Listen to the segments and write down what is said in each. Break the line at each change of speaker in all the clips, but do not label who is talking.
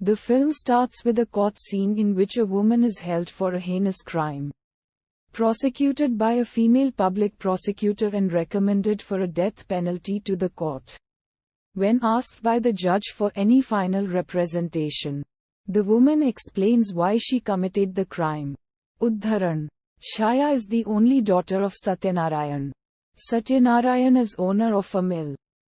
The film starts with a court scene in which a woman is held for a heinous crime. Prosecuted by a female public prosecutor and recommended for a death penalty to the court. When asked by the judge for any final representation, the woman explains why she committed the crime. Uddharan. Chaya is the only daughter of Satyanarayan. Satyanarayan is owner of a mill.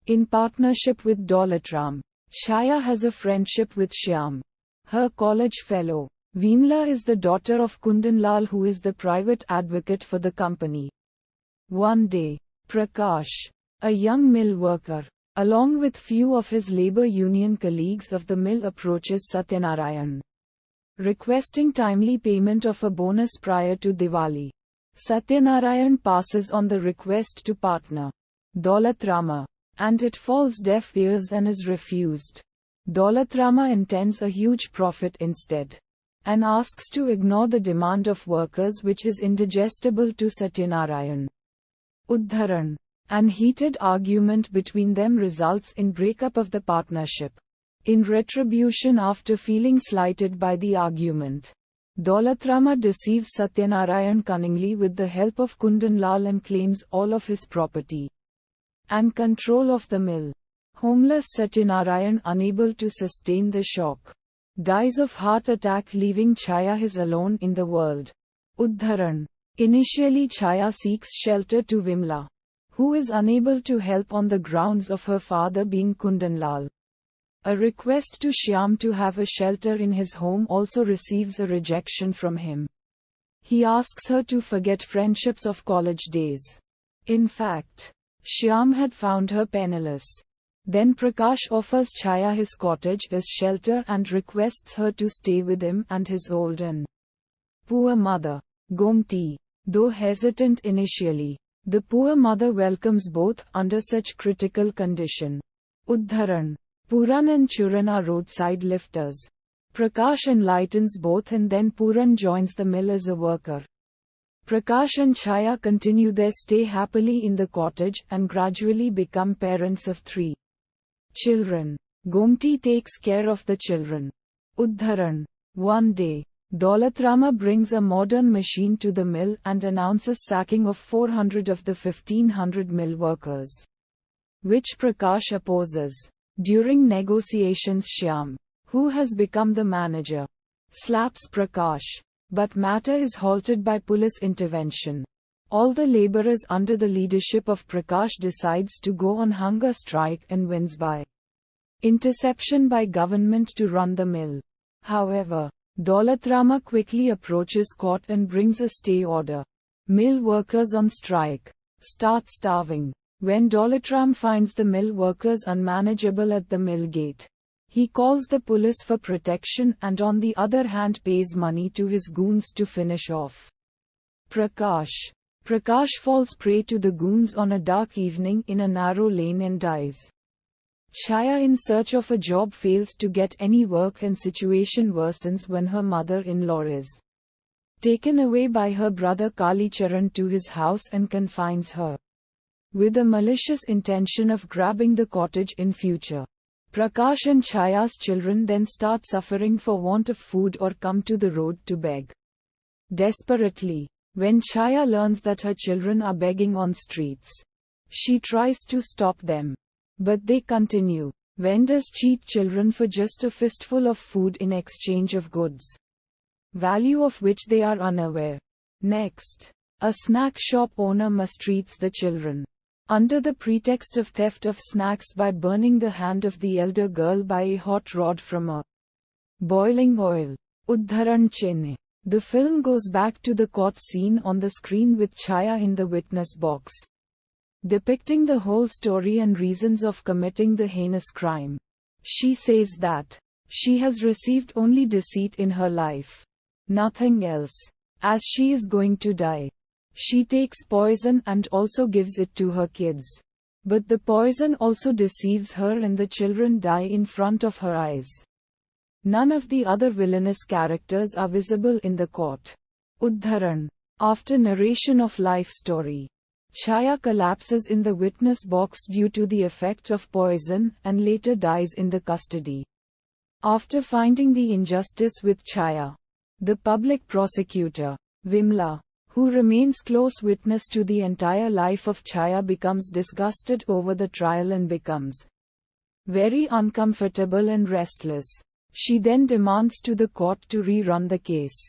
In partnership with Daulatram, Chaya has a friendship with Shyam, her college fellow. Vimla is the daughter of Kundanlal, who is the private advocate for the company. One day, Prakash, a young mill worker, along with few of his labor union colleagues of the mill, approaches Satyanarayan, requesting timely payment of a bonus prior to Diwali. Satyanarayan passes on the request to partner Daulatrama, and it falls deaf ears and is refused. Daulatrama intends a huge profit instead, and asks to ignore the demand of workers, which is indigestible to Satyanarayan. Uddharan. An heated argument between them results in breakup of the partnership. In retribution, after feeling slighted by the argument, Daulatrama deceives Satyanarayan cunningly with the help of Kundanlal and claims all of his property and control of the mill. Homeless Satyanarayan, unable to sustain the shock, dies of heart attack, leaving Chaya his alone in the world. Uddharan. Initially, Chaya seeks shelter to Vimla, who is unable to help on the grounds of her father being Kundanlal. A request to Shyam to have a shelter in his home also receives a rejection from him. He asks her to forget friendships of college days. In fact, Shyam had found her penniless. Then Prakash offers Chaya his cottage as shelter and requests her to stay with him and his old and poor mother, Gomti. Though hesitant initially, the poor mother welcomes both under such critical condition. Uddharan. Puran and Churan are roadside lifters. Prakash enlightens both, and then Puran joins the mill as a worker. Prakash and Chaya continue their stay happily in the cottage and gradually become parents of 3 children. Gomti takes care of the children. Uddharan. One day, Daulatrama brings a modern machine to the mill and announces sacking of 400 of the 1500 mill workers, which Prakash opposes. During negotiations, Shyam, who has become the manager, slaps Prakash, but matter is halted by police intervention. All the laborers under the leadership of Prakash decides to go on hunger strike and wins by interception by government to run the mill. However, Daulatrama quickly approaches court and brings a stay order. Mill workers on strike start starving. When Daulatram finds the mill workers unmanageable at the mill gate, he calls the police for protection and on the other hand pays money to his goons to finish off Prakash. Prakash falls prey to the goons on a dark evening in a narrow lane and dies. Chaya, in search of a job, fails to get any work and situation worsens when her mother-in-law is taken away by her brother Kalicharan to his house and confines her, with a malicious intention of grabbing the cottage in future. Prakash and Chaya's children then start suffering for want of food or come to the road to beg. Desperately, when Chaya learns that her children are begging on streets, she tries to stop them. But they continue. Vendors cheat children for just a fistful of food in exchange of goods, value of which they are unaware. Next, a snack shop owner mistreats the children, under the pretext of theft of snacks, by burning the hand of the elder girl by a hot rod from a boiling oil. Uddharan. Chennai. The film goes back to the court scene on the screen with Chaya in the witness box, depicting the whole story and reasons of committing the heinous crime. She says that she has received only deceit in her life, nothing else. As she is going to die, she takes poison and also gives it to her kids. But the poison also deceives her and the children die in front of her eyes. None of the other villainous characters are visible in the court. Uddharan. After narration of life story, Chaya collapses in the witness box due to the effect of poison and later dies in the custody. After finding the injustice with Chaya, the public prosecutor, Vimla, who remains close witness to the entire life of Chaya, becomes disgusted over the trial and becomes very uncomfortable and restless. She then demands to the court to rerun the case,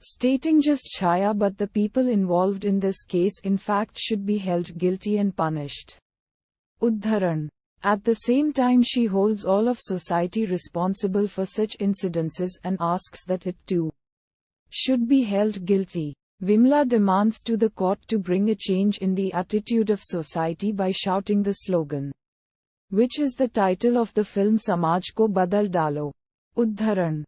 stating just Chaya but the people involved in this case in fact should be held guilty and punished. Uddharan. At the same time she holds all of society responsible for such incidences and asks that it too should be held guilty. Vimla demands to the court to bring a change in the attitude of society by shouting the slogan, which is the title of the film Samaj Ko Badal Dalo. Uddharan.